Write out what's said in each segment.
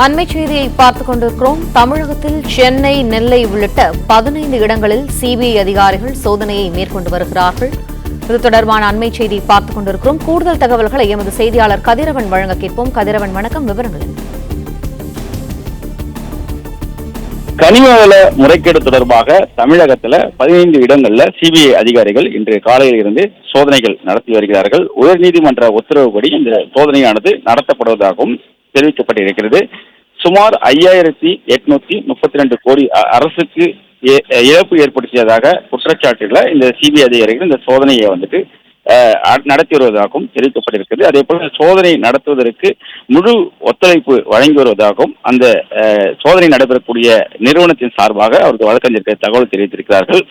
அண்மை செய்தியை பார்த்துக் கொண்டிருக்கிறோம். தமிழகத்தில் சென்னை, நெல்லை உள்ளிட்ட 15 இடங்களில் சிபிஐ அதிகாரிகள் சோதனையை மேற்கொண்டு வருகிறார்கள். இது தொடர்பான அண்மை செய்தியை பார்த்துக் கொண்டிருக்கிறோம். கூடுதல் தகவல்களை எமது செய்தியாளர் கதிரவன் வழங்க கேட்போம். கதிரவன், வணக்கம். விவரங்கள். கனிமவள முறைகேடு தொடர்பாக தமிழகத்துல 15 இடங்கள்ல சிபிஐ அதிகாரிகள் இன்று காலையில் இருந்து சோதனைகள் நடத்தி வருகிறார்கள். உயர்நீதிமன்ற உத்தரவுப்படி இந்த சோதனையானது நடத்தப்படுவதாகவும் தெரிவிக்கப்பட்டிருக்கிறது. சுமார் 5832 கோடி அரசுக்கு இழப்பு ஏற்படுத்தியதாக குற்றச்சாட்டுகளை இந்த சிபிஐ அதிகாரிகள் இந்த சோதனையை நடத்தி வருவதாகவும் தெரிவிக்கப்பட்டிருக்கிறது. அதே போல சோதனை நடத்துவதற்கு முழு ஒத்துழைப்பு வழங்கி வருவதாகவும் அந்த சோதனை நடைபெறக்கூடிய நிறுவனத்தின் சார்பாக அவருக்கு வழக்கறிஞர்கள் தகவல் தெரிவித்திருக்கிறார்கள்.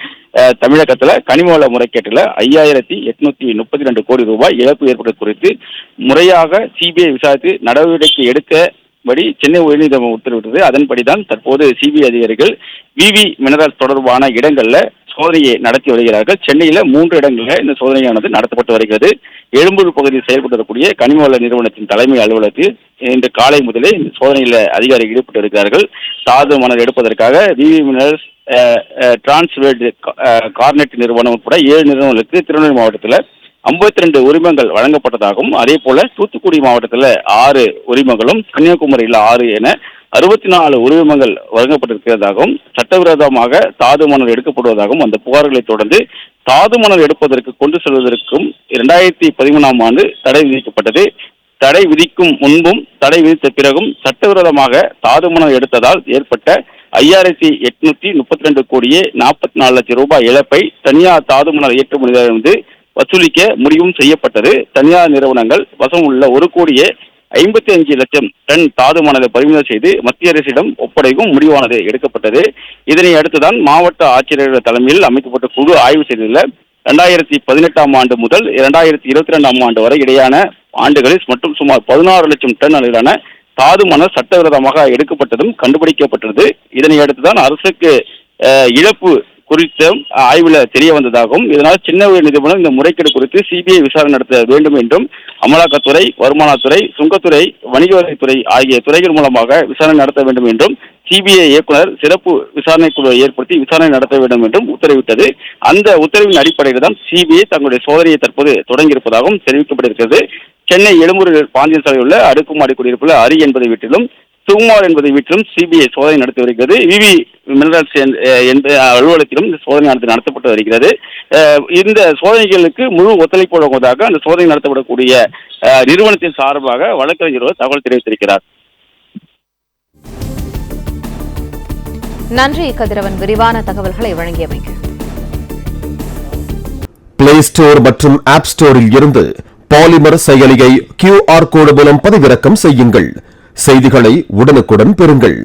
தமிழகத்துல கனிமவள முறைகேட்டில் 5832 கோடி ரூபாய் இழப்பு ஏற்பட்டது குறித்து முறையாக சிபிஐ விசாரித்து நடவடிக்கை எடுக்கபடி சென்னை உயர்நீதிமன்றம் உத்தரவிட்டது. அதன்படிதான் தற்போது சிபிஐ அதிகாரிகள் விவி மினரல்ஸ் தொடர்பான இடங்கள்ல சோதனையை நடத்தி வருகிறார்கள். சென்னையில 3 இடங்களில் இந்த சோதனையானது நடத்தப்பட்டு வருகிறது. எழும்பூர் பகுதியில் செயல்பட்டு வரக்கூடிய கனிமவள நிறுவனத்தின் தலைமை அலுவலகத்தில் இன்று காலை முதலே இந்த சோதனையில் அதிகாரிகள் ஈடுபட்டு இருக்கிறார்கள். தாது மணல் எடுப்பதற்காக விவி மினரல்ஸ், டிரான்ஸ்வேர்ல்டு கார்னெட் நிறுவனம் உட்பட 7 நிறுவனங்களுக்கு திருநெல்வேலி மாவட்டத்தில் 52 உரிமங்கள் வழங்கப்பட்டதாகவும், அதே போல தூத்துக்குடி மாவட்டத்தில் 6 உரிமங்களும், கன்னியாகுமரியில் 6 என 64 உரிமங்கள் வழங்கப்பட்டிருக்கிறதாகவும், சட்டவிரோதமாக தாது மணல் எடுக்கப்படுவதாகவும் அந்த புகார்களை தொடர்ந்து தாது மணல் எடுப்பதற்கு கொண்டு செல்வதற்கும் 2013ஆம் ஆண்டு தடை விதிக்கப்பட்டது. தடை விதிக்கும் முன்பும் தடை விதித்த பிறகும் சட்டவிரோதமாக தாது மணல் எடுத்ததால் ஏற்பட்ட 5832 கோடியே 44 லட்சம் ரூபாய் இழப்பை தனியார் தாது மணல் ஏற்றுமதியிலிருந்து வசூலிக்க முடிவும் செய்யப்பட்டது. தனியார் நிறுவனங்கள் வசம் உள்ள 1 கோடியே 55 லட்சம் டன் தாது மணலை பறிமுதல் செய்து மத்திய அரசிடம் ஒப்படைக்கும் முடிவானது எடுக்கப்பட்டது. இதனை அடுத்துதான் மாவட்ட ஆட்சியர்கள் தலைமையில் அமைக்கப்பட்ட குழு ஆய்வு செய்ததில் 2018ஆம் ஆண்டு முதல் 2022ஆம் ஆண்டு வரை இடையான ஆண்டுகளில் மற்றும் சுமார் 16 லட்சம் டன் அளவிலான தாது மணல் சட்டவிரோதமாக எடுக்கப்பட்டதும் கண்டுபிடிக்கப்பட்டது. இதனை அடுத்துதான் அரசுக்கு இழப்பு குறித்த ஆய்வுல தெரிய வந்ததாகவும், இதனால் சென்னை உயர்நீதிமன்றம் இந்த முறைகேடு குறித்து சிபிஐ விசாரணை நடத்த வேண்டும் என்றும் அமலாக்கத்துறை, வருமானத்துறை, சுங்கத்துறை, வணிக வரித்துறை ஆகிய துறைகள் மூலமாக விசாரணை நடத்த வேண்டும் என்றும் சிபிஐ இயக்குனர் சிறப்பு விசாரணை குழுவை ஏற்படுத்தி விசாரணை நடத்த வேண்டும் என்றும் உத்தரவிட்டது. அந்த உத்தரவின் அடிப்படையில் தான் சிபிஐ தங்களுடைய சோதனையை தற்போது தொடங்கியிருப்பதாகவும் தெரிவிக்கப்பட்டிருக்கிறது. சென்னை எழும்பூர் பாந்தியன் சாலையில் உள்ள அடுக்குமாடி குடியிருப்புள்ள அரி என்பதை வீட்டிலும், சுகுமார் என்பதை வீட்டிலும் சிபிஐ சோதனை நடத்தி வருகிறது. விவி மினரல்ஸ் அலுவலகத்திலும் இந்த சோதனையானது நடத்தப்பட்டு வருகிறது. இந்த சோதனைகளுக்கு முழு ஒத்துழைப்பு வழங்குவதாக அந்த சோதனை நடத்தப்படக்கூடிய நிறுவனத்தின் சார்பாக வழக்கறிஞர் தகவல் தெரிவித்திருக்கிறார். நன்றி கதிரவன், விரிவான தகவல்களை வழங்கியமைக்கு. பிளே ஸ்டோர் மற்றும் ஆப் ஸ்டோரில் இருந்து பாலிமர் செயலியை QR கோடு மூலம் பதிவிறக்கம் செய்யுங்கள். செய்திகளை உடனுக்குடன் பெறுங்கள்.